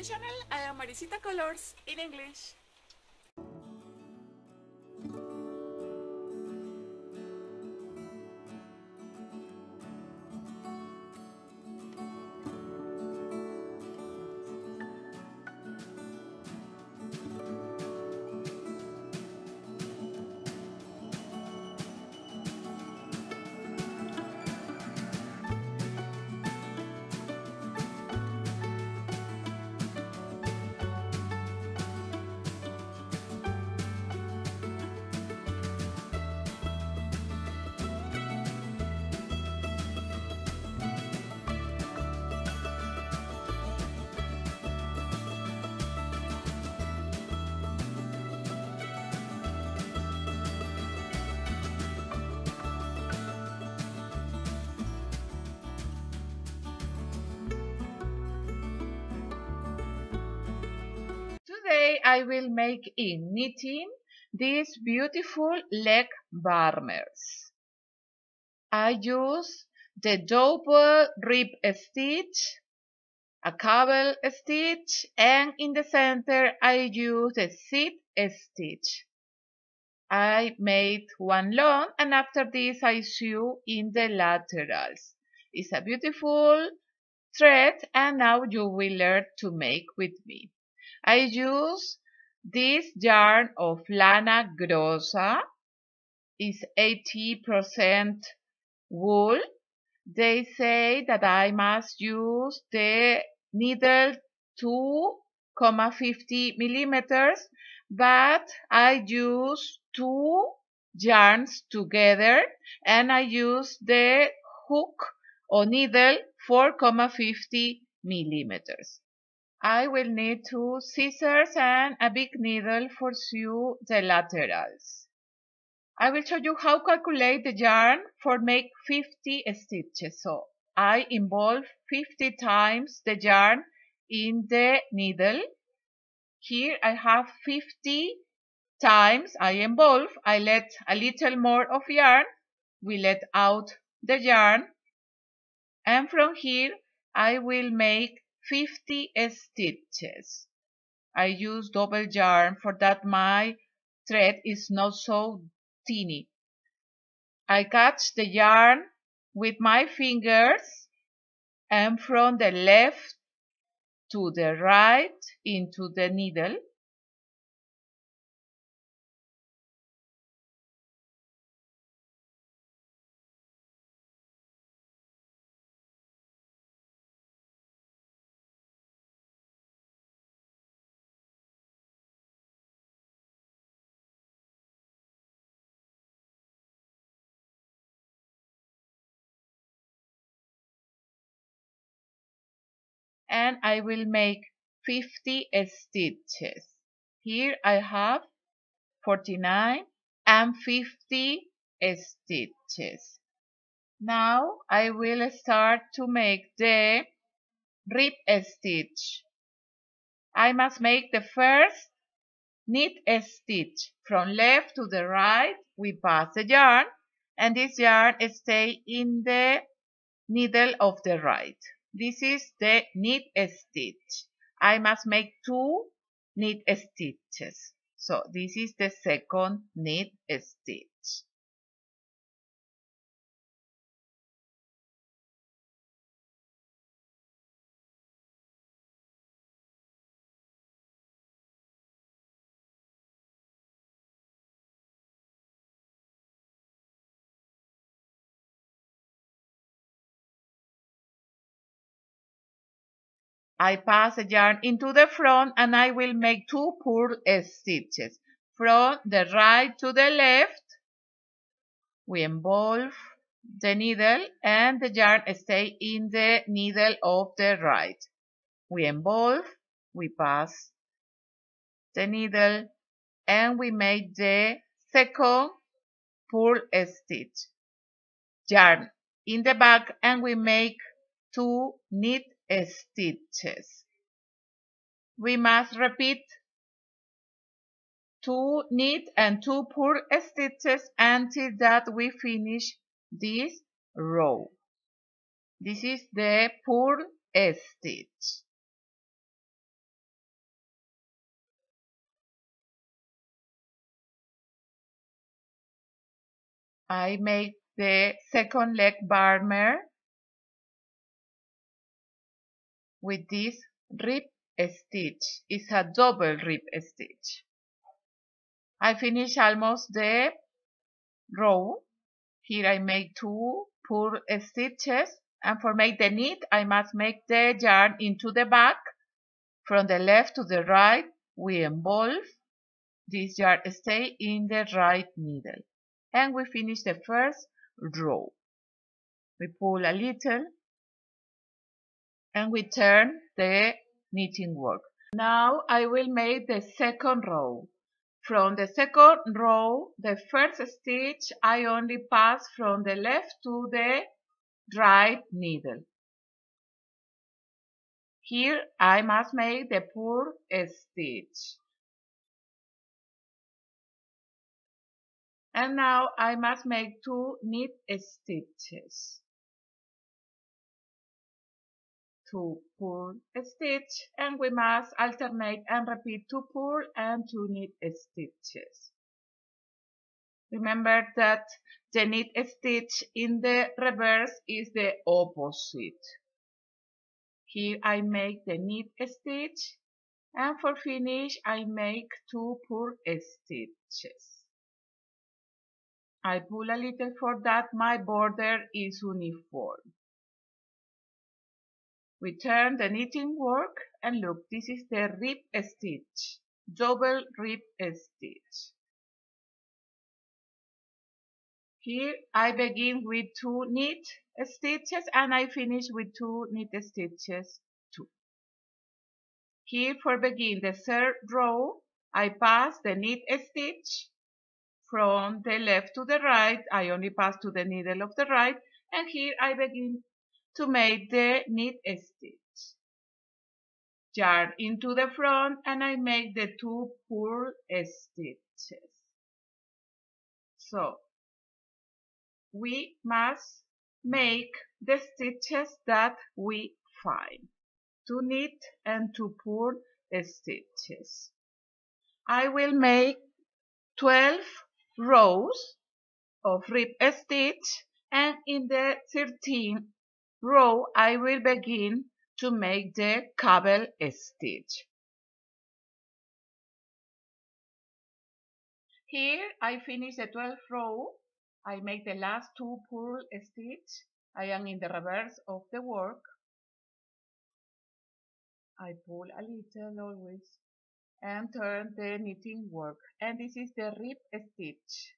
channel. I am Maricita Colors in English. Today I will make in knitting these beautiful leg warmers. I use the double rib stitch, a cable stitch, and in the center I use the zip stitch. I made one long and after this I sew in the laterals. It's a beautiful thread and now you will learn to make with me. I use this yarn of lana grossa. It's 80% wool. They say that I must use the needle 2,50 millimeters, but I use two yarns together and I use the hook or needle 4,50 millimeters. I will need two scissors and a big needle for sew the laterals. I will show you how to calculate the yarn for make 50 stitches. So I involve 50 times the yarn in the needle. Here I have 50 times I involve. I let a little more of yarn. We let out the yarn. And from here I will make 50 stitches. I use double yarn for that my thread is not so teeny. I catch the yarn with my fingers and from the left to the right into the needle. And I will make 50 stitches. Here I have 49 and 50 stitches. Now I will start to make the rib stitch. I must make the first knit stitch. From left to the right we pass the yarn and this yarn stays in the needle of the right. This is the knit stitch. I must make two knit stitches. So this is the second knit stitch. I pass the yarn into the front and I will make two purl stitches. From the right to the left, we involve the needle and the yarn stays in the needle of the right. We involve, we pass the needle and we make the second purl stitch. Yarn in the back and we make two knit stitches. We must repeat two knit and two purl stitches until that we finish this row. This is the purl stitch. I make the second leg varmer with this rib stitch. It's a double rib stitch. I finish almost the row. Here I make 2 purl stitches, and for make the knit I must make the yarn into the back. From the left to the right we involve. This yarn stay in the right needle. And we finish the first row. We pull a little and we turn the knitting work. Now I will make the second row. From the second row, the first stitch I only pass from the left to the right needle. Here I must make the purl stitch. And now I must make 2 knit stitches. 2 purl stitch, and we must alternate and repeat 2 purl and 2 knit stitches. Remember that the knit stitch in the reverse is the opposite. Here I make the knit stitch, and for finish I make 2 purl stitches. I pull a little for that my border is uniform. We turn the knitting work and look, this is the rib stitch, double rib stitch. Here I begin with 2 knit stitches and I finish with 2 knit stitches too. Here for begin the third row, I pass the knit stitch from the left to the right. I only pass to the needle of the right, and here I begin to make the knit stitch. Yarn into the front and I make the 2 purl stitches. So we must make the stitches that we find. 2 knit and 2 purl stitches. I will make 12 rows of rib stitch, and in the 13th row I will begin to make the cable stitch. Here I finish the 12th row. I make the last 2 purl stitch. I am in the reverse of the work. I pull a little always and turn the knitting work, and this is the rib stitch.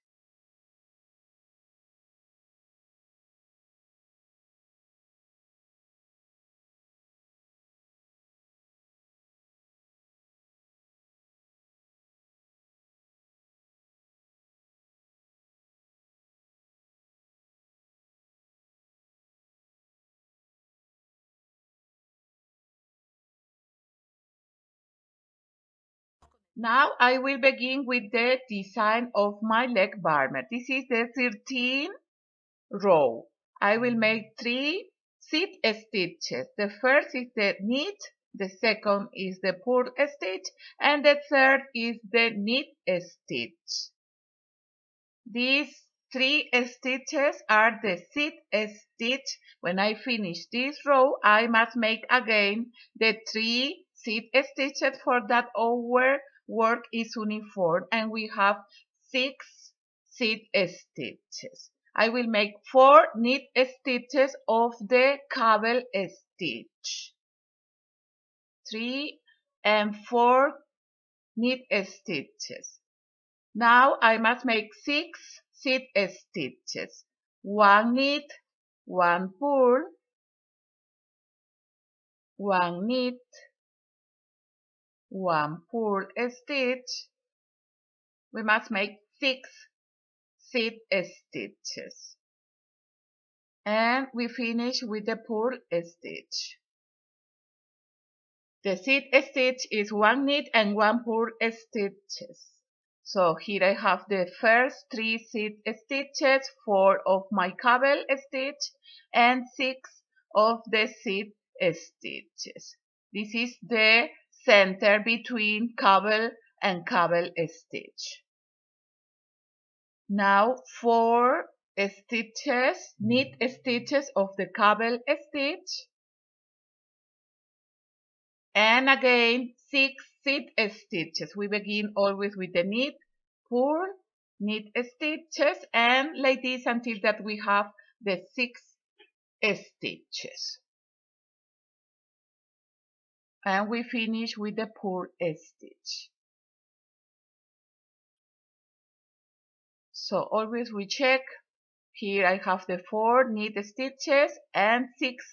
Now I will begin with the design of my leg varmer. This is the 13th row. I will make 3 seat stitches. The first is the knit, the second is the purl stitch, and the third is the knit stitch. These 3 stitches are the seat stitch. When I finish this row, I must make again the 3 seat stitches for that our work is uniform and we have 6 seat stitches. I will make 4 knit stitches of the cable stitch. 3 and 4 knit stitches. Now I must make 6 seat stitches. 1 knit, 1 purl, 1 knit, 1 purl stitch. We must make 6 seat stitches. And we finish with the purl stitch. The seat stitch is 1 knit and 1 purl stitches. So here I have the first 3 seat stitches, 4 of my cable stitch and 6 of the seat stitches. This is the center between cable and cable stitch. Now 4 stitches, knit stitches of the cable stitch, and again 6 seed stitches. We begin always with the knit, purl, knit stitches, and like this until that we have the 6 stitches. And we finish with the purl stitch. So always we check. Here I have the 4 knit stitches and 6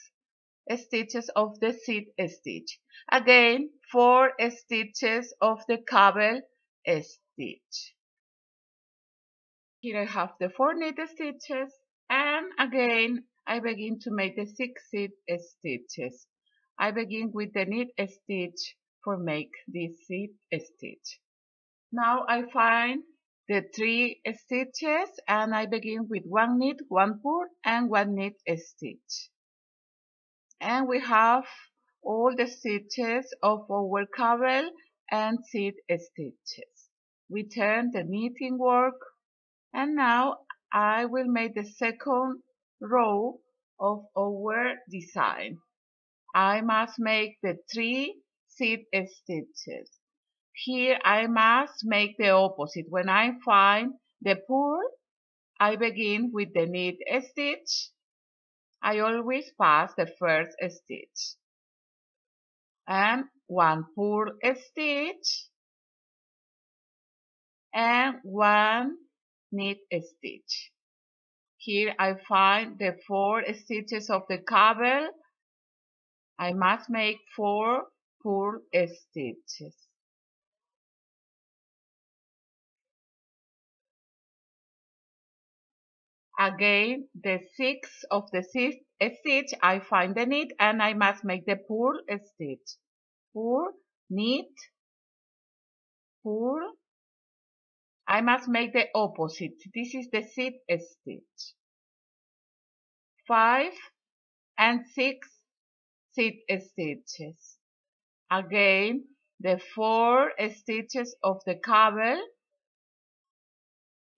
stitches of the seed stitch. Again 4 stitches of the cable stitch. Here I have the 4 knit stitches, and again I begin to make the 6 seed stitches. I begin with the knit stitch for make this seed stitch. Now I find the 3 stitches and I begin with 1 knit, 1 purl, and 1 knit stitch. And we have all the stitches of our cable and seed stitches. We turn the knitting work, and now I will make the second row of our design. I must make the 3 seed stitches. Here I must make the opposite. When I find the purl, I begin with the knit stitch. I always pass the first stitch. And 1 purl stitch and 1 knit stitch. Here I find the 4 stitches of the cable. I must make 4 purl stitches. Again, the 6 of the stitch, I find the knit and I must make the purl stitch. Purl, knit, purl. I must make the opposite. This is the seed stitch. 5 and 6 seed stitches. Again, the 4 stitches of the cable.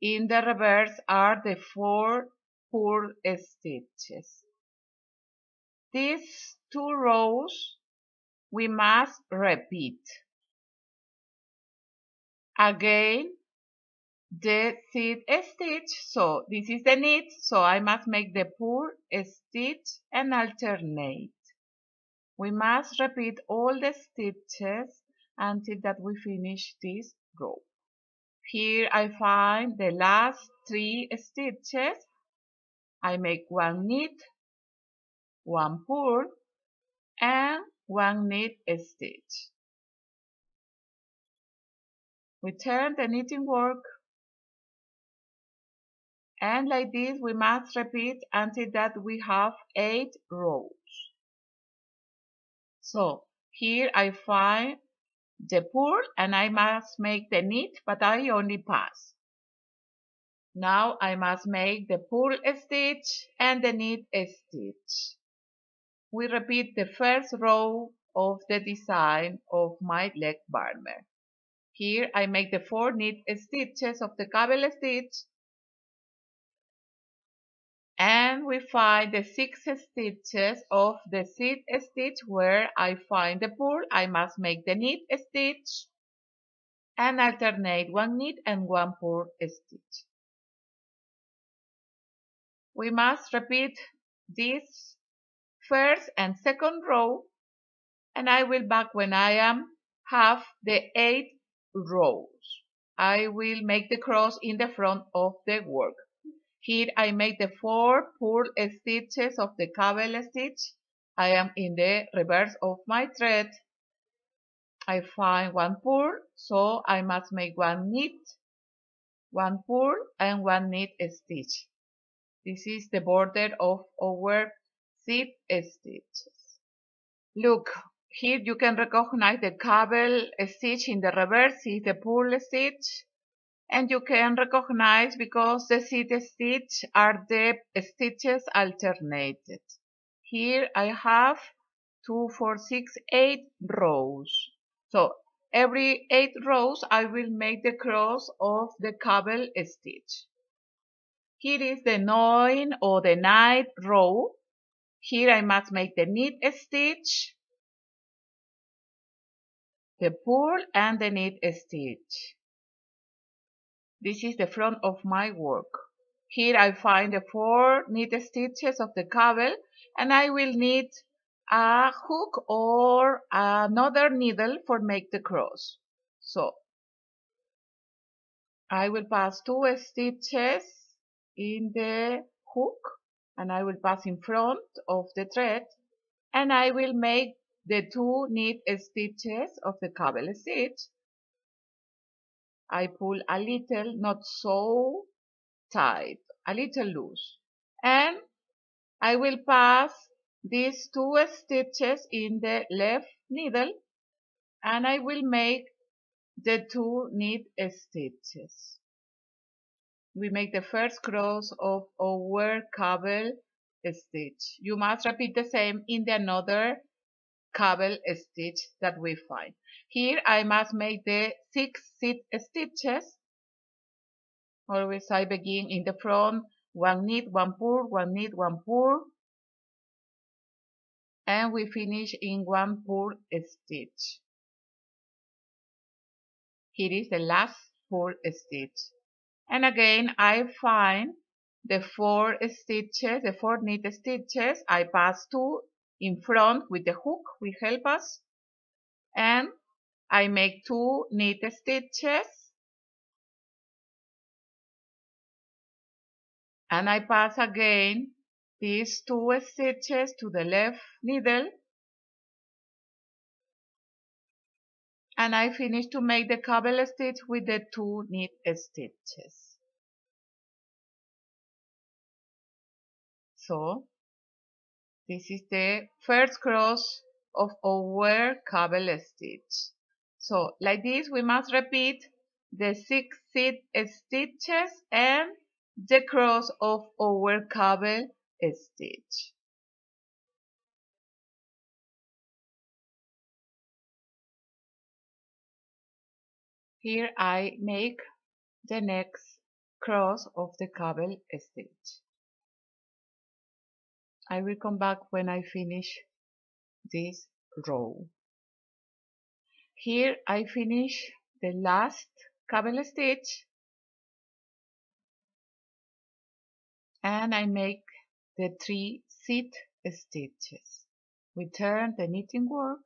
In the reverse are the 4 purl stitches. These 2 rows we must repeat. Again, the seed stitch, so this is the knit, so I must make the purl stitch and alternate. We must repeat all the stitches until that we finish this row. Here I find the last 3 stitches. I make 1 knit, 1 purl, and 1 knit stitch. We turn the knitting work, and like this we must repeat until that we have 8 rows. So here I find the purl and I must make the knit, but I only pass. Now I must make the purl stitch and the knit stitch. We repeat the first row of the design of my leg warmer. Here I make the 4 knit stitches of the cable stitch, and we find the 6 stitches of the seed stitch. Where I find the purl, I must make the knit stitch and alternate 1 knit and 1 purl stitch. We must repeat this first and second row, and I will back when I have the 8 rows. I will make the cross in the front of the work. Here I make the 4 purl stitches of the cable stitch. I am in the reverse of my thread. I find 1 purl, so I must make 1 knit, 1 purl, and 1 knit stitch. This is the border of our seed stitches. Look, here you can recognize the cable stitch in the reverse is the purl stitch. And you can recognize because the seed stitch are the stitches alternated. Here I have 2, 4, 6, 8 rows. So every 8 rows I will make the cross of the cable stitch. Here is the 9 or the 9th row. Here I must make the knit stitch, the purl and the knit stitch. This is the front of my work. Here I find the 4 knit stitches of the cable, and I will need a hook or another needle for make the cross. So I will pass 2 stitches in the hook, and I will pass in front of the thread, and I will make the 2 knit stitches of the cable stitch. I pull a little, not so tight, a little loose, and I will pass these 2 stitches in the left needle, and I will make the 2 knit stitches. We make the first cross of our cable stitch. You must repeat the same in the another cable stitch that we find. Here I must make the 6 stitches. Always I begin in the front, 1 knit, 1 purl, 1 knit, 1 purl, and we finish in 1 purl stitch. Here is the last purl stitch. And again I find the 4 stitches, the 4 knit stitches. I pass 2 in front with the hook, will help us, and I make 2 knit stitches, and I pass again these 2 stitches to the left needle, and I finish to make the cable stitch with the 2 knit stitches. So this is the first cross of our cable stitch. So like this we must repeat the 6 stitches and the cross of our cable stitch. Here I make the next cross of the cable stitch. I will come back when I finish this row. Here I finish the last cable stitch, and I make the 3 seat stitches. We turn the knitting work,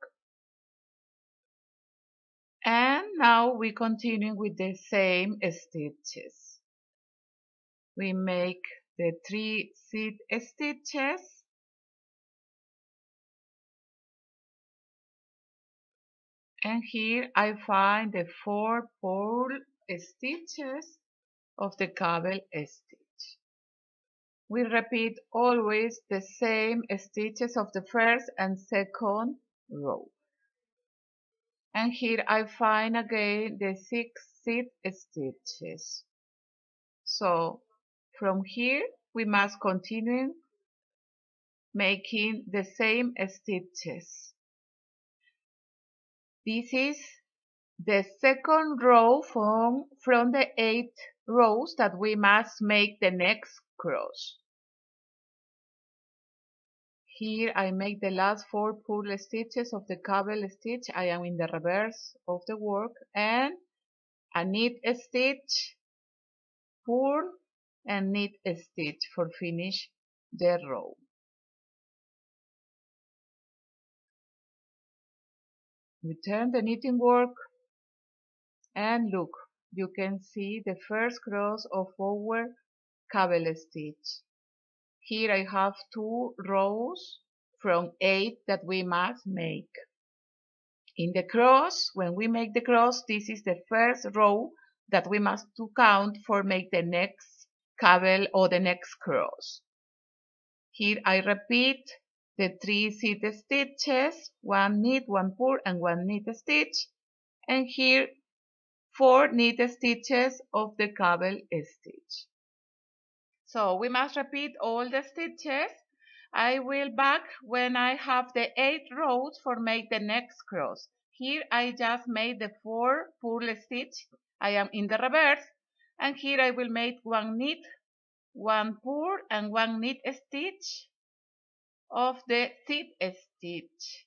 and now we continue with the same stitches. We make the 3 seat stitches, and here I find the 4 purl stitches of the cable stitch. We repeat always the same stitches of the first and second row. And here I find again the 6 seat stitches. So from here we must continue making the same stitches. This is the second row from the 8 rows that we must make the next cross. Here I make the last 4 purl stitches of the cable stitch. I am in the reverse of the work, and a knit stitch, purl, and knit stitch for finish the row. We turn the knitting work, and look, you can see the first cross of our cable stitch. Here I have 2 rows from 8 that we must make. In the cross, when we make the cross, this is the first row that we must to count for make the next cable or the next cross. Here I repeat the 3 seat stitches, 1 knit, 1 purl, and 1 knit stitch, and here 4 knit stitches of the cable stitch. So we must repeat all the stitches. I will back when I have the 8 rows for make the next cross. Here I just made the 4 purl stitch. I am in the reverse, and here I will make 1 knit, one purl and one knit stitch of the seed stitch.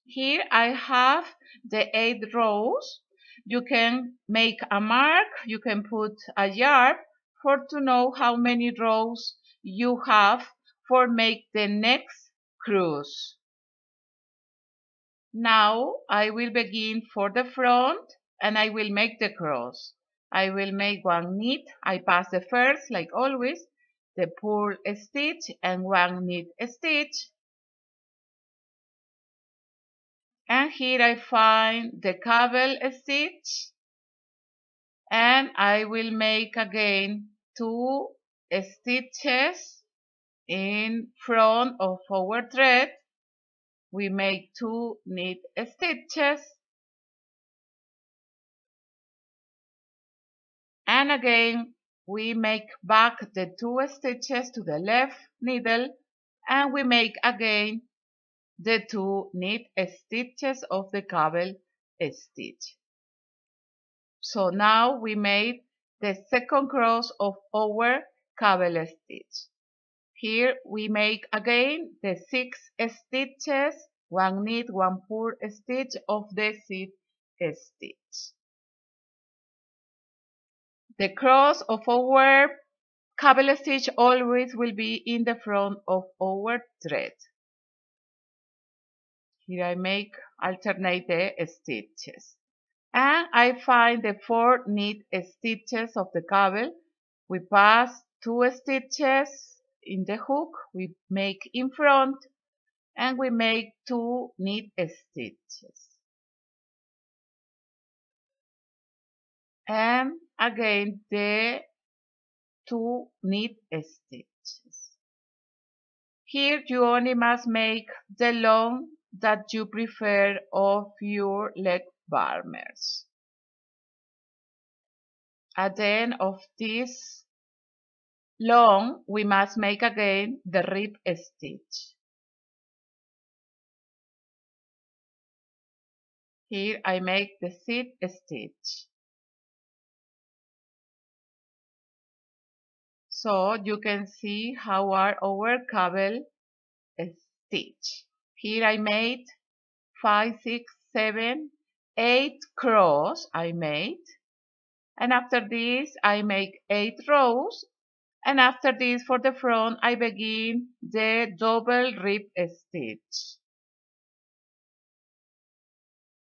Here I have the 8 rows. You can make a mark, you can put a yarn for to know how many rows you have for make the next cross. Now I will begin for the front and I will make the cross. I will make one knit, I pass the first like always, the purl stitch and one knit stitch. And here I find the cable stitch and I will make again 2 stitches in front of our thread. We make 2 knit stitches and again we make back the 2 stitches to the left needle and we make again the 2 knit stitches of the cable stitch. So now we made the second cross of our cable stitch. Here we make again the 6 stitches, 1 knit, 1 purl stitch of the seed stitch. The cross of our cable stitch always will be in the front of our thread. Here I make alternate the stitches. And I find the 4 knit stitches of the cable. We pass 2 stitches in the hook, we make in front, and we make 2 knit stitches. And again the 2 knit stitches. Here you only must make the long that you prefer of your leg warmers. At the end of this long, we must make again the rib stitch. Here I make the seed stitch. So you can see how are our cable stitch. Here I made 5, 6, 7, 8 cross I made. And after this I make 8 rows. And after this for the front I begin the double rib stitch.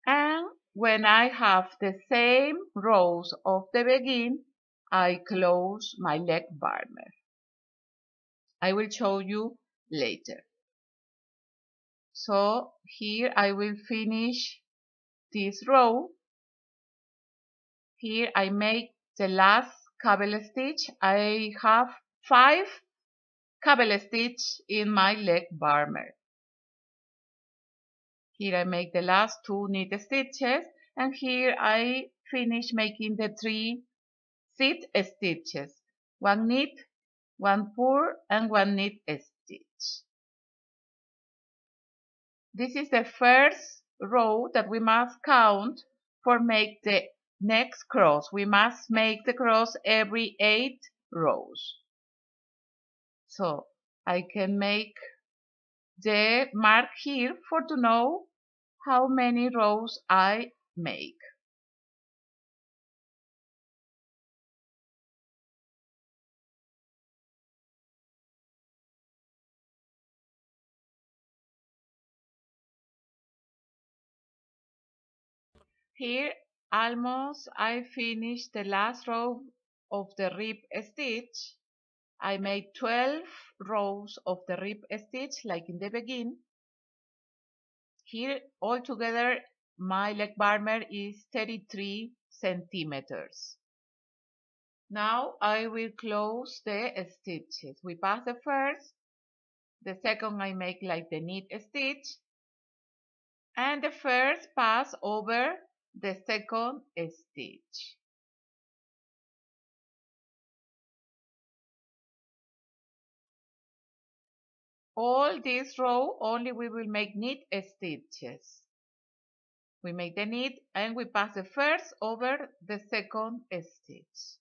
And when I have the same rows of the begin, I close my leg warmer. I will show you later. So here I will finish this row. Here I make the last cable stitch. I have 5 cable stitch in my leg warmer. Here I make the last 2 knit stitches and here I finish making the 3 seed stitches. 1 knit, 1 purl and 1 knit stitch. This is the first row that we must count for make the next cross. We must make the cross every 8 rows. So I can make the mark here for to know how many rows I make. Here almost I finished the last row of the rib stitch. I made 12 rows of the rib stitch like in the beginning. Here altogether my leg warmer is 33 centimeters. Now I will close the stitches. We pass the first, the second I make like the knit stitch, and the first pass over the second stitch. All this row only we will make knit stitches. We make the knit and we pass the first over the second stitch.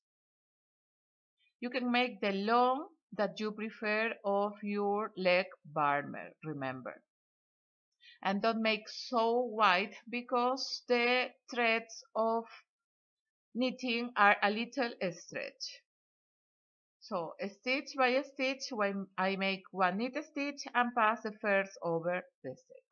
You can make the long that you prefer of your leg warmer, remember. And don't make so wide because the threads of knitting are a little stretch. So stitch by stitch, when I make one knit stitch and pass the first over the second.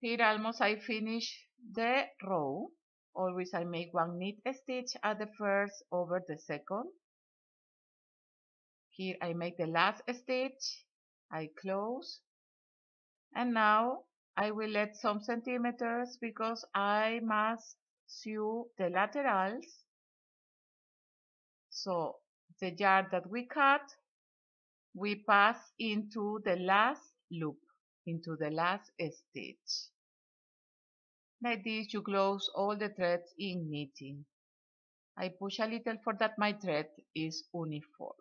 Here almost I finish the row. Always I make one knit stitch at the first over the second. Here I make the last stitch, I close, and now I will let some centimeters because I must sew the laterals. So the yarn that we cut, we pass into the last loop, into the last stitch. Like this you close all the threads in knitting. I push a little for that my thread is uniform.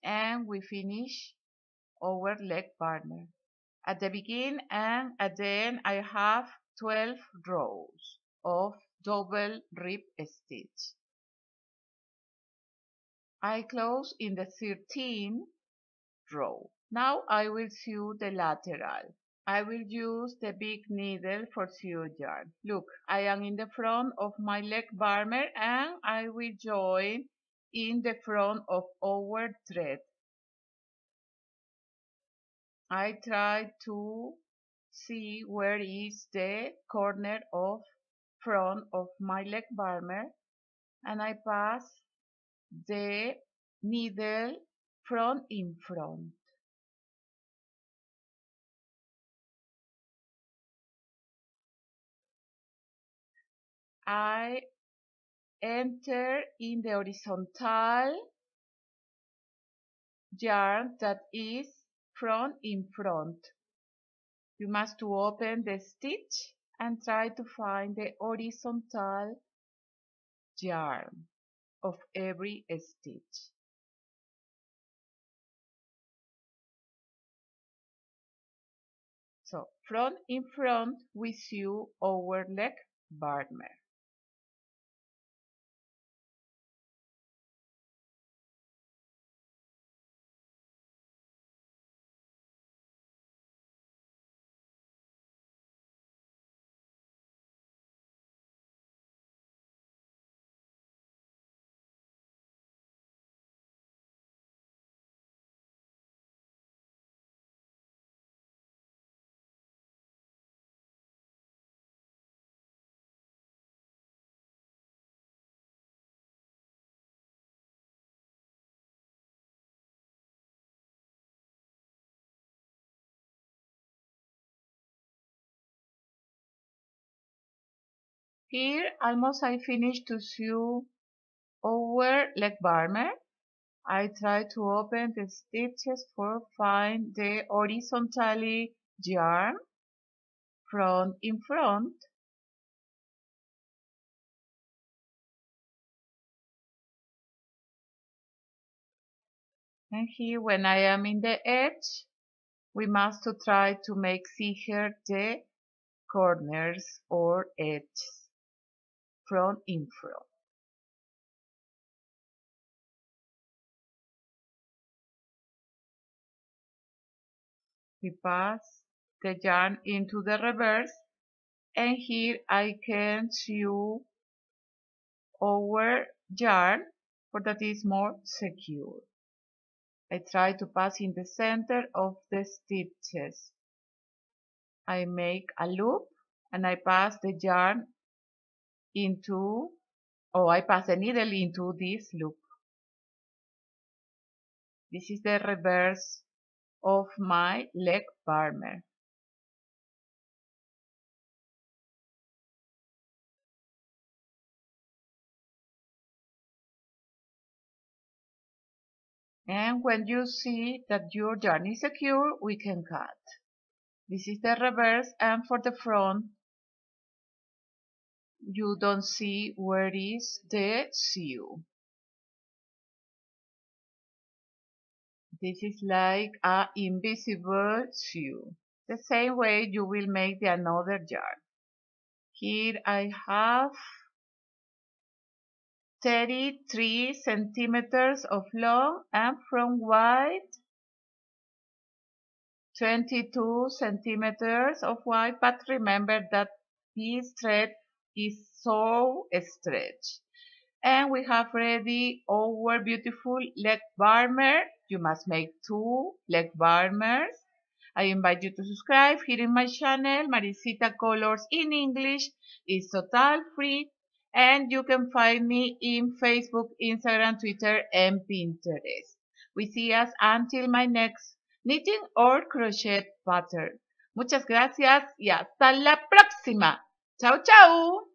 And we finish our leg warmer. At the beginning and at the end I have 12 rows of double rib stitch. I close in the 13th row. Now I will sew the lateral. I will use the big needle for sew yarn. Look, I am in the front of my leg warmer and I will join in the front of our thread. I try to see where is the corner of front of my leg warmer and I pass the needle front in front. I enter in the horizontal yarn that is front in front. You must to open the stitch and try to find the horizontal yarn of every stitch. So front in front we sew our leg warmer. Here almost I finished to sew our leg warmer. I try to open the stitches for find the horizontally yarn front in front. And here when I am in the edge, we must to try to make thicker the corners or edges front in front. We pass the yarn into the reverse and here I can sew our yarn for that is more secure. I try to pass in the center of the stitches. I make a loop and I pass the yarn into, I pass the needle into this loop. This is the reverse of my leg warmer. And when you see that your yarn is secure, we can cut. This is the reverse, and for the front, you don't see where is the sew. This is like a invisible shoe. The same way you will make the another yarn. Here I have 33 centimeters of long and from wide 22 centimeters of wide, but remember that this thread is so stretched. And we have ready our beautiful leg warmer. You must make 2 leg warmers. I invite you to subscribe here in my channel. Maricita Colors in English is total free. And you can find me in Facebook, Instagram, Twitter, and Pinterest. We see us until my next knitting or crochet pattern. Muchas gracias y hasta la próxima. Chao, chao.